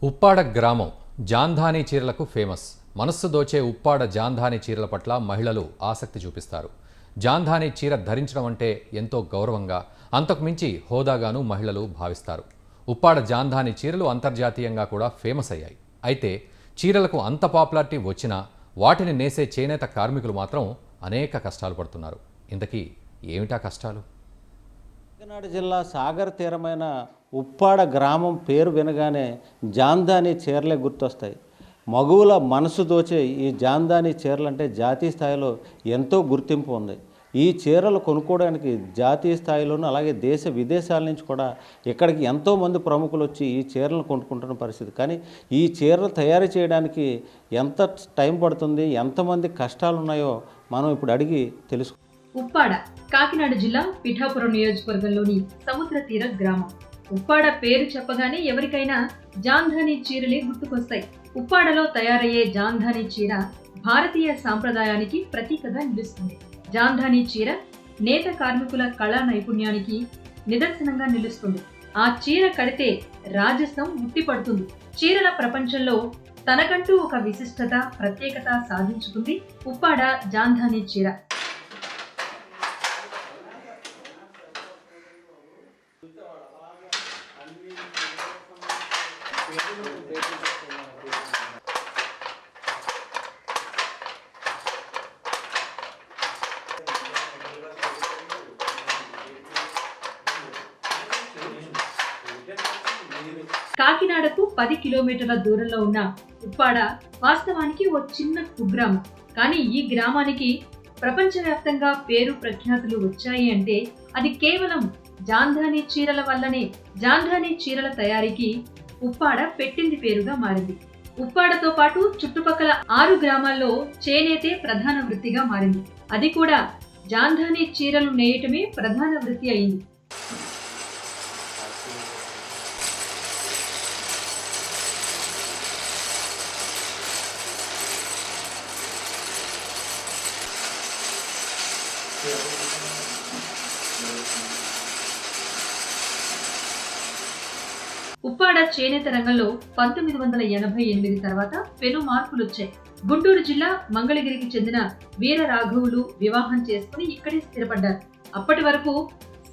ఉప్పాడ గ్రామం జాంధానీ చీరలకు ఫేమస్. మనస్సు దోచే ఉప్పాడ జాంధానీ చీరల పట్ల మహిళలు ఆసక్తి చూపిస్తారు. జాంధానీ చీర ధరించడం అంటే ఎంతో గౌరవంగా, అంతకు మించి హోదాగాను మహిళలు భావిస్తారు. ఉప్పాడ జాంధానీ చీరలు అంతర్జాతీయంగా కూడా ఫేమస్ అయ్యాయి. అయితే చీరలకు అంత పాపులారిటీ వచ్చినా వాటిని నేసే చేనేత కార్మికులు మాత్రం అనేక కష్టాలు పడుతున్నారు. ఇంతకీ ఏమిటా కష్టాలు? కాకినాడ జిల్లా సాగర్ తీరమైన ఉప్పాడ గ్రామం పేరు వినగానే జాంధానీ చీరలే గుర్తొస్తాయి. మగువుల మనసు దోచే ఈ జాంధానీ చీరలు అంటే జాతీయ స్థాయిలో ఎంతో గుర్తింపు ఉంది. ఈ చీరలు కొనుక్కోవడానికి జాతీయ స్థాయిలోనూ అలాగే దేశ విదేశాల నుంచి కూడా ఇక్కడికి ఎంతోమంది ప్రముఖులు వచ్చి ఈ చీరలను కొనుక్కుంటున్న పరిస్థితి. కానీ ఈ చీరలు తయారు చేయడానికి ఎంత టైం పడుతుంది, ఎంతమంది కష్టాలు ఉన్నాయో మనం ఇప్పుడు అడిగి తెలుసుకుందాం. ఉప్పాడ కాకినాడ జిల్లా పిఠాపురం నియోజకవర్గంలోని సముద్ర తీర గ్రామం. ఉప్పాడ పేరు చెప్పగానే ఎవరికైనా జాంధానీ చీరలే గుర్తుకొస్తాయి. ఉప్పాడలో తయారయ్యే జాంధానీ చీర భారతీయ సాంప్రదాయానికి ప్రతీకగా నిలుస్తుంది. జాంధానీ చీర నేత కార్మికుల కళా నైపుణ్యానికి నిదర్శనంగా నిలుస్తుంది. ఆ చీర కడితే రాజసం ఉట్టిపడుతుంది. చీరల ప్రపంచంలో తనకంటూ ఒక విశిష్టత, ప్రత్యేకత సాధించుకుంది ఉప్పాడ జాంధానీ చీర. కాకినాడకు 10 కిలోమీటర్ల దూరంలో ఉన్న ఉప్పాడ వాస్తవానికి ఓ చిన్న కుగ్రామం. కానీ ఈ గ్రామానికి ప్రపంచవ్యాప్తంగా పేరు ప్రఖ్యాతులు వచ్చాయి అంటే అది కేవలం జాంధానీ చీరల వల్లనే. జాంధానీ చీరల తయారీకి ఉప్పాడ పెట్టింది పేరుగా మారింది. ఉప్పాడతో పాటు చుట్టుపక్కల 6 గ్రామాల్లో చేనేతే ప్రధాన వృత్తిగా మారింది. అది కూడా జాంధానీ చీరలు నేయటమే ప్రధాన వృత్తి అయింది. ఉప్పాడ చేనేత రంగంలో 1988 తర్వాత పెను మార్పులొచ్చాయి. గుంటూరు జిల్లా మంగళగిరికి చెందిన వీర రాఘవులు వివాహం చేసుకుని ఇక్కడే స్థిరపడ్డారు. అప్పటి వరకు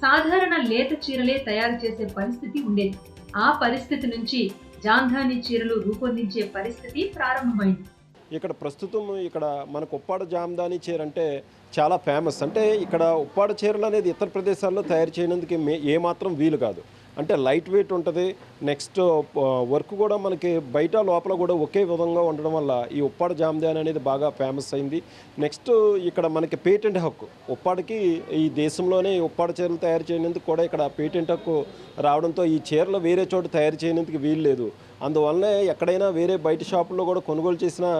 సాధారణ లేత చీరలే తయారు చేసే పరిస్థితి ఉండేది. ఆ పరిస్థితి నుంచి జాంధానీ చీరలు రూపొందించే పరిస్థితి ప్రారంభమైంది. ఇక్కడ ప్రస్తుతం మనకు ఉప్పాడ జాంధానీ చీర అంటే చాలా ఫేమస్. అంటే ఇక్కడ ఉప్పాడ చీరలు అనేది ఇతర ప్రదేశాల్లో తయారు చేయనందుకు ఏమాత్రం వీలు కాదు. అంటే లైట్ వెయిట్ ఉంటుంది. నెక్స్ట్ వర్క్ కూడా మనకి బయట లోపల కూడా ఒకే విధంగా ఉండడం వల్ల ఈ ఉప్పాడ జాంధానీ అనేది బాగా ఫేమస్ అయింది. నెక్స్ట్ ఇక్కడ మనకి పేటెంట్ హక్కు, ఉప్పాడకి ఈ దేశంలోనే ఉప్పాడ చీరలు తయారు చేయనందుకు కూడా ఇక్కడ పేటెంట్ హక్కు రావడంతో ఈ చీరలు వేరే చోట తయారు చేయనందుకు వీలు లేదు. అందువల్లనే ఎక్కడైనా వేరే బయట షాపుల్లో కూడా కొనుగోలు చేసినా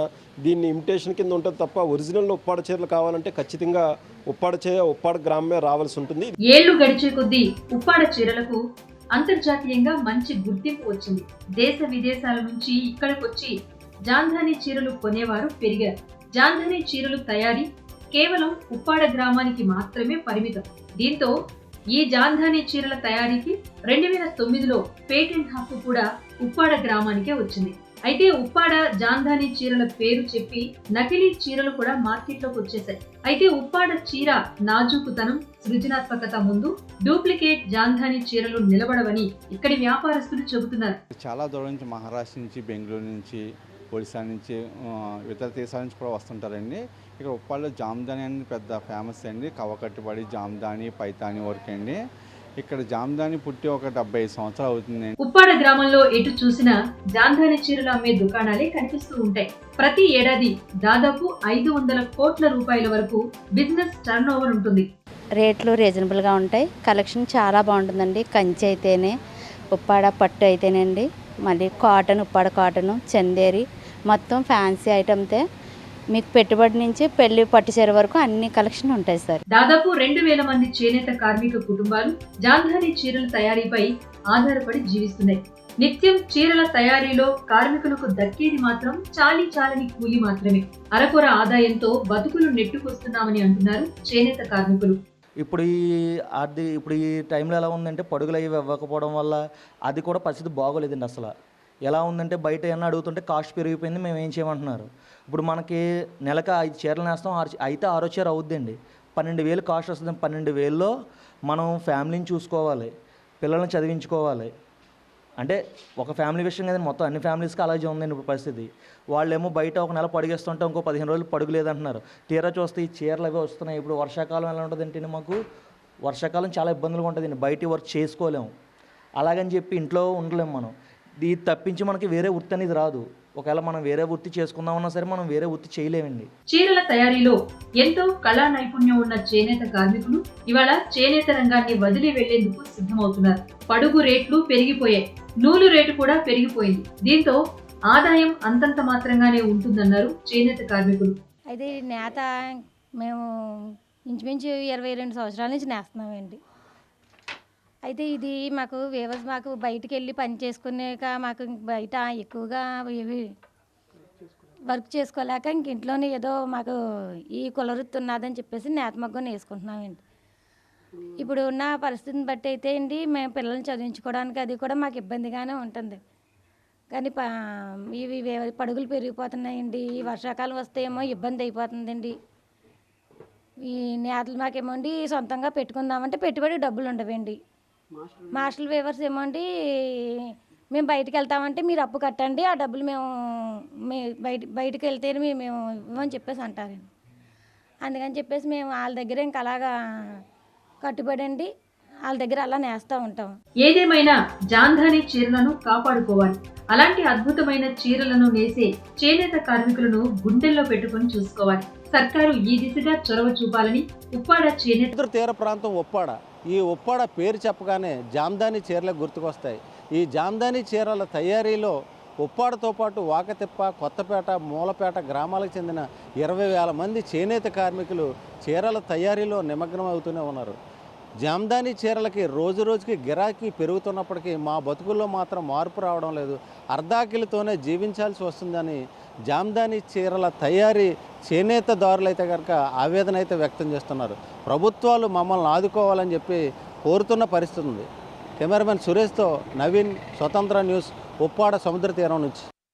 దీన్ని ఇమిటేషన్ కింద ఉంటుంది తప్ప ఒరిజినల్ ఉప్పాడ చీరలు కావాలంటే ఖచ్చితంగా ఉప్పాడ గ్రామమే రావాల్సి ఉంటుంది. ఏళ్లు గడిచే కొద్దీ ఉప్పాడ చీరలకు అంతర్జాతీయంగా మంచి గుర్తింపు వచ్చింది. దేశ విదేశాల నుంచి ఇక్కడికొచ్చి జాంధానీ చీరలు కొనేవారు పెరిగారు. జాంధానీ చీరలు తయారీ కేవలం ఉప్పాడ గ్రామానికి మాత్రమే పరిమితం. దీంతో ఈ జాంధానీ చీరల తయారీకి 2009లో పేటెంట్ హక్కు కూడా ఉప్పాడ గ్రామానికే వచ్చింది. అయితే ఉప్పాడ జాంధానీ చీరల పేరు చెప్పి నకిలీ చీరలు కూడా మార్కెట్లోకి వచ్చేసాయి. అయితే ఉప్పాడ చీర నాజూకుతనం, సృజనాత్మకత ముందు డూప్లికేట్ జాంధానీ చీరలు నిలబడవని ఇక్కడి వ్యాపారస్తులు చెబుతున్నారు. చాలా దూరం నుంచి, మహారాష్ట్ర నుంచి, బెంగళూరు నుంచి, ఒడిశా నుంచి, ఇతర దేశాల నుంచి కూడా వస్తుంటారండి. ఇక్కడ ఉప్పాడలో జాంధానీ అనేది పెద్ద ఫేమస్ అండి. కవకట్టుబడి జాంధానీ, పైతానీ వర్క్ అండి. ఇక్కడ జాంధానీ పుట్టి ఒక 75 సంవత్సరాలు అవుతుంది. ఉప్పాడ గ్రామంలో ఎటు చూసినా జాంధానీ చీరలు అమ్మే దుకాణాలే కనిపిస్తూ ఉంటాయి. ప్రతి ఏడాది దాదాపు 500 కోట్ల రూపాయల వరకు బిజినెస్ టర్న్ ఓవర్ ఉంటుంది. రేట్లు రీజనబుల్గా ఉంటాయి. కలెక్షన్ చాలా బాగుంటుందండి. కంచి అయితేనే, ఉప్పాడ పట్టు అయితేనండి, మళ్ళీ కాటన్, ఉప్పాడ కాటను, చందేరి, మొత్తం ఫ్యాన్సీ ఐటమ్తే మీకు పెట్టుబడి నుంచి పెళ్లి పట్టు చీర వరకు అన్ని కలెక్షన్ ఉంటాయి సార్. దాదాపు 2000 మంది చేనేత కార్మిక కుటుంబాలు జాంధానీ చీరల తయారీపై ఆధారపడి జీవిస్తున్నాయి. నిత్యం చీరల తయారీలో కార్మికులకు దక్కేది మాత్రం చాలని కూలి మాత్రమే. అరకొర ఆదాయంతో బతుకులు నెట్టుకొస్తున్నామని అంటున్నారు చేనేత కార్మికులు. ఇప్పుడు ఈ టైంలో ఎలా ఉందంటే పడుగులు అవి ఇవ్వకపోవడం వల్ల అది కూడా పరిస్థితి బాగోలేదండి. అసలు ఎలా ఉందంటే బయట ఏమన్నా అడుగుతుంటే కాస్ట్ పెరిగిపోయింది, మేము ఏం చేయమంటున్నారు. ఇప్పుడు మనకి నెలకు 5 చీరలు నేస్తాం, అయితే 6వ చీర అవుద్దండి. 12,000 కాస్ట్ వస్తుంది. 12,000లో మనం ఫ్యామిలీని చూసుకోవాలి, పిల్లల్ని చదివించుకోవాలి. అంటే ఒక ఫ్యామిలీ విషయం కదండి, మొత్తం అన్ని ఫ్యామిలీస్కి అలాగే ఉందండి ఇప్పుడు పరిస్థితి. వాళ్ళేమో బయట ఒక నెల పడుగేస్తుంటే ఇంకో 15 రోజులు పడుగు లేదంటున్నారు. తీరా చూస్తే ఈ చీరలు అవి వస్తున్నాయి. ఇప్పుడు వర్షాకాలం ఎలా ఉంటుందంటే మాకు వర్షాకాలం చాలా ఇబ్బందులుగా ఉంటుందండి, బయట వర్క్ చేసుకోలేము. అలాగని చెప్పి ఇంట్లో ఉండలేము మనం. ఇది తప్పించి మనకి వేరే వృత్తి అనేది రాదు. ఒకవేళ మనం వేరే వృత్తి చేసుకుందామన్నా సరే మనం వేరే వృత్తి చేయలేమండి. చీరల తయారీలో ఎంతో కళా నైపుణ్యం ఉన్న చేనేత కార్మికులు ఇవాళ చేనేత రంగాన్ని వదిలి వెళ్లేందుకు సిద్ధమవుతున్నారు. పడుగు రేట్లు పెరిగిపోయాయి, నూలు రేటు కూడా పెరిగిపోయింది. దీంతో ఆదాయం అంతంత మాత్రంగానే ఉంటుందన్నారు చేనేత కార్మికులు. అయితే నేత మేము ఇంచుమించు 22 సంవత్సరాల నుంచి నేస్తున్నామండి. అయితే ఇది మాకు వేవర్స్ మాకు బయటికి వెళ్ళి పని చేసుకునేక మాకు బయట ఎక్కువగా ఇవి వర్క్ చేసుకోలేక ఇంక ఇంట్లోనే ఏదో మాకు ఈ కులవృత్తి ఉన్నదని చెప్పేసి నేత మగ్గం వేసుకుంటున్నామండి. ఇప్పుడు ఉన్న పరిస్థితిని బట్టి అయితే అండి మేము పిల్లల్ని చదివించుకోవడానికి అది కూడా మాకు ఇబ్బందిగానే ఉంటుంది. కానీ ఇవి పడుగులు పెరిగిపోతున్నాయండి. ఈ వర్షాకాలం వస్తే ఏమో ఇబ్బంది అయిపోతుందండి. ఈ నేతలు మాకేమో అండి సొంతంగా పెట్టుకుందామంటే పెట్టుబడి డబ్బులు ఉండవండి. మాస్టర్ వేవర్స్ ఏమో అండి మేము బయటకు వెళ్తామంటే మీరు అప్పు కట్టండి, ఆ డబ్బులు మేము బయటకు వెళ్తే మేము ఇవ్వమని చెప్పేసి అంటారండి. అందుకని చెప్పేసి మేము వాళ్ళ దగ్గర ఇంకా అలాగా కట్టుబడండి వాళ్ళ దగ్గర అలా నేస్తూ ఉంటాం. ఏదేమైనా జాంధాని చీరలను కాపాడుకోవాలి. అలాంటి అద్భుతమైన చీరలను నేసే చేనేత కార్మికులను గుండెల్లో పెట్టుకుని చూసుకోవాలి. సర్కారు ఈ దిశగా చొరవ చూపాలని ఉప్పాడ చేనేత సముద్ర తీర ప్రాంతం ఉప్పాడ. ఈ ఉప్పాడ పేరు చెప్పగానే జామ్దాని చీరలే గుర్తుకొస్తాయి. ఈ జామ్దాని చీరల తయారీలో ఉప్పాడతో పాటు వాకతిప్ప, కొత్తపేట, మూలపేట గ్రామాలకు చెందిన 20,000 మంది చేనేత కార్మికులు చీరల తయారీలో నిమగ్నం అవుతూనే ఉన్నారు. జామ్దాని చీరలకి రోజు రోజుకి గిరాకీ పెరుగుతున్నప్పటికీ మా బతుకుల్లో మాత్రం మార్పు రావడం లేదు. అర్ధాకిలితోనే జీవించాల్సి వస్తుందని జామ్దాని చీరల తయారీ చేనేతదారులైతే కనుక ఆవేదన అయితే వ్యక్తం చేస్తున్నారు. ప్రభుత్వాలు మమ్మల్ని ఆదుకోవాలని చెప్పి కోరుతున్న పరిస్థితి ఉంది. కెమెరామెన్ సురేష్తో నవీన్, స్వతంత్ర న్యూస్, ఉప్పాడ సముద్ర తీరం నుంచి.